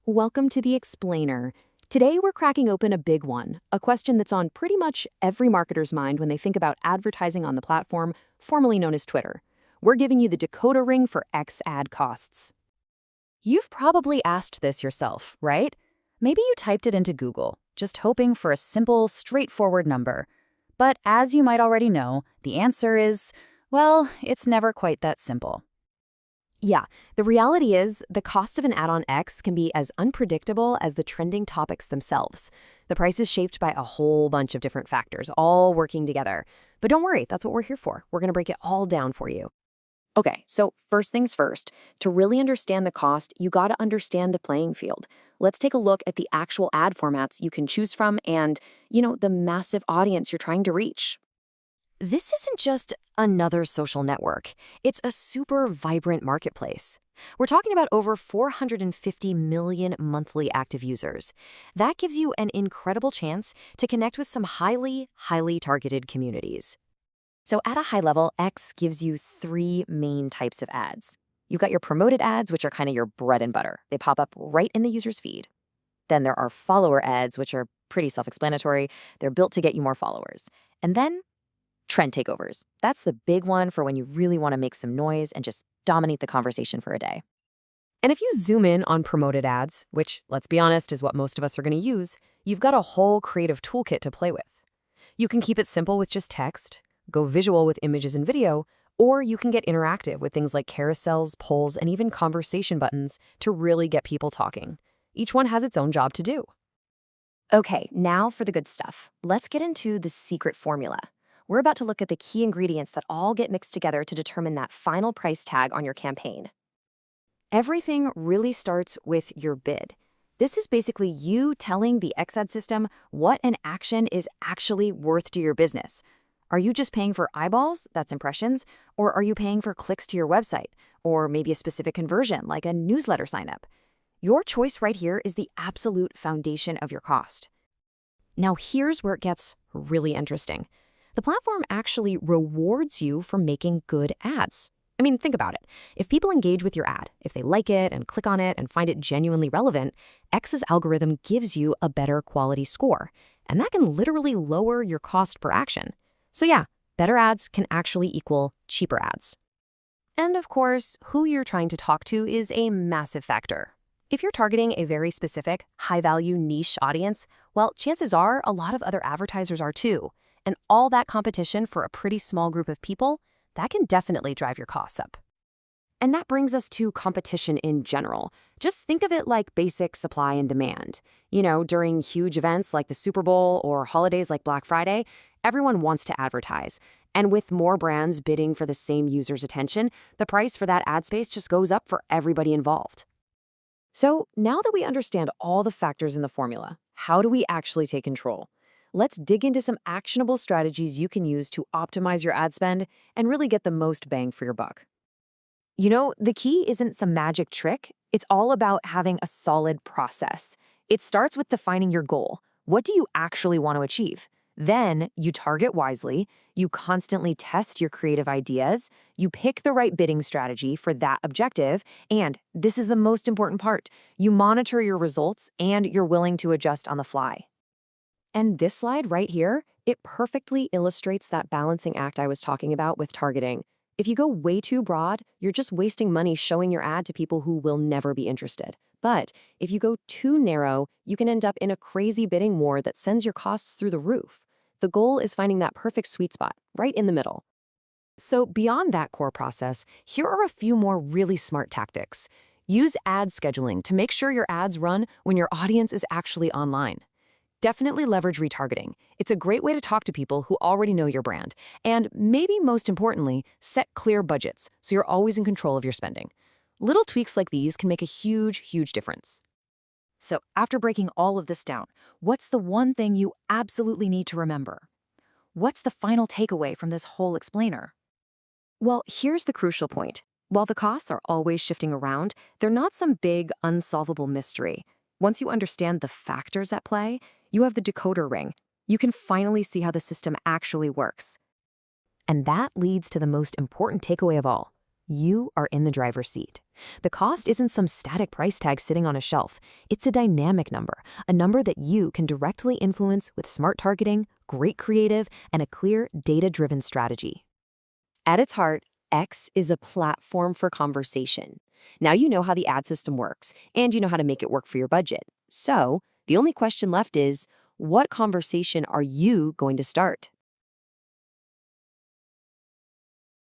Welcome to the Explainer. Today we're cracking open a big one, a question that's on pretty much every marketer's mind when they think about advertising on the platform, formerly known as Twitter. We're giving you the decoder ring for X ad costs. You've probably asked this yourself, right? Maybe you typed it into Google, just hoping for a simple, straightforward number. But as you might already know, the answer is, well, it's never quite that simple. Yeah, the reality is the cost of an ad on X can be as unpredictable as the trending topics themselves. The price is shaped by a whole bunch of different factors, all working together. But don't worry, that's what we're here for. We're going to break it all down for you. Okay, so first things first, to really understand the cost, you got to understand the playing field. Let's take a look at the actual ad formats you can choose from and, the massive audience you're trying to reach. This isn't just another social network. It's a super vibrant marketplace. We're talking about over 450 million monthly active users. That gives you an incredible chance to connect with some highly targeted communities. So at a high level, X gives you three main types of ads. You've got your promoted ads, which are kind of your bread and butter. They pop up right in the user's feed. Then there are follower ads, which are pretty self-explanatory. They're built to get you more followers. And then trend takeovers. That's the big one for when you really want to make some noise and just dominate the conversation for a day. And if you zoom in on promoted ads, which, let's be honest, is what most of us are going to use, you've got a whole creative toolkit to play with. You can keep it simple with just text, go visual with images and video, or you can get interactive with things like carousels, polls, and even conversation buttons to really get people talking. Each one has its own job to do. Okay, now for the good stuff. Let's get into the secret formula. We're about to look at the key ingredients that all get mixed together to determine that final price tag on your campaign. Everything really starts with your bid. This is basically you telling the XAD system what an action is actually worth to your business. Are you just paying for eyeballs, that's impressions, or are you paying for clicks to your website, or maybe a specific conversion like a newsletter signup? Your choice right here is the absolute foundation of your cost. Now here's where it gets really interesting. The platform actually rewards you for making good ads. I mean, think about it. If people engage with your ad, if they like it and click on it and find it genuinely relevant, X's algorithm gives you a better quality score. And that can literally lower your cost per action. So yeah, better ads can actually equal cheaper ads. And of course, who you're trying to talk to is a massive factor. If you're targeting a very specific, high-value niche audience, well, chances are a lot of other advertisers are too. And all that competition for a pretty small group of people, that can definitely drive your costs up. And that brings us to competition in general. Just think of it like basic supply and demand. During huge events like the Super Bowl or holidays like Black Friday, everyone wants to advertise. And with more brands bidding for the same user's attention, the price for that ad space just goes up for everybody involved. So now that we understand all the factors in the formula, how do we actually take control? Let's dig into some actionable strategies you can use to optimize your ad spend and really get the most bang for your buck. The key isn't some magic trick. It's all about having a solid process. It starts with defining your goal. What do you actually want to achieve? Then you target wisely, you constantly test your creative ideas, you pick the right bidding strategy for that objective, and this is the most important part, you monitor your results and you're willing to adjust on the fly. And this slide right here, it perfectly illustrates that balancing act I was talking about with targeting. If you go way too broad, you're just wasting money showing your ad to people who will never be interested. But if you go too narrow, you can end up in a crazy bidding war that sends your costs through the roof. The goal is finding that perfect sweet spot, right in the middle. So beyond that core process, here are a few more really smart tactics. Use ad scheduling to make sure your ads run when your audience is actually online. Definitely leverage retargeting. It's a great way to talk to people who already know your brand. And maybe most importantly, set clear budgets so you're always in control of your spending. Little tweaks like these can make a huge difference. So after breaking all of this down, what's the one thing you absolutely need to remember? What's the final takeaway from this whole explainer? Well, here's the crucial point. While the costs are always shifting around, they're not some big, unsolvable mystery. Once you understand the factors at play, you have the decoder ring. You can finally see how the system actually works. And that leads to the most important takeaway of all. You are in the driver's seat. The cost isn't some static price tag sitting on a shelf. It's a dynamic number, a number that you can directly influence with smart targeting, great creative, and a clear data-driven strategy. At its heart, X is a platform for conversation. Now you know how the ad system works, and you know how to make it work for your budget. So, the only question left is, what conversation are you going to start?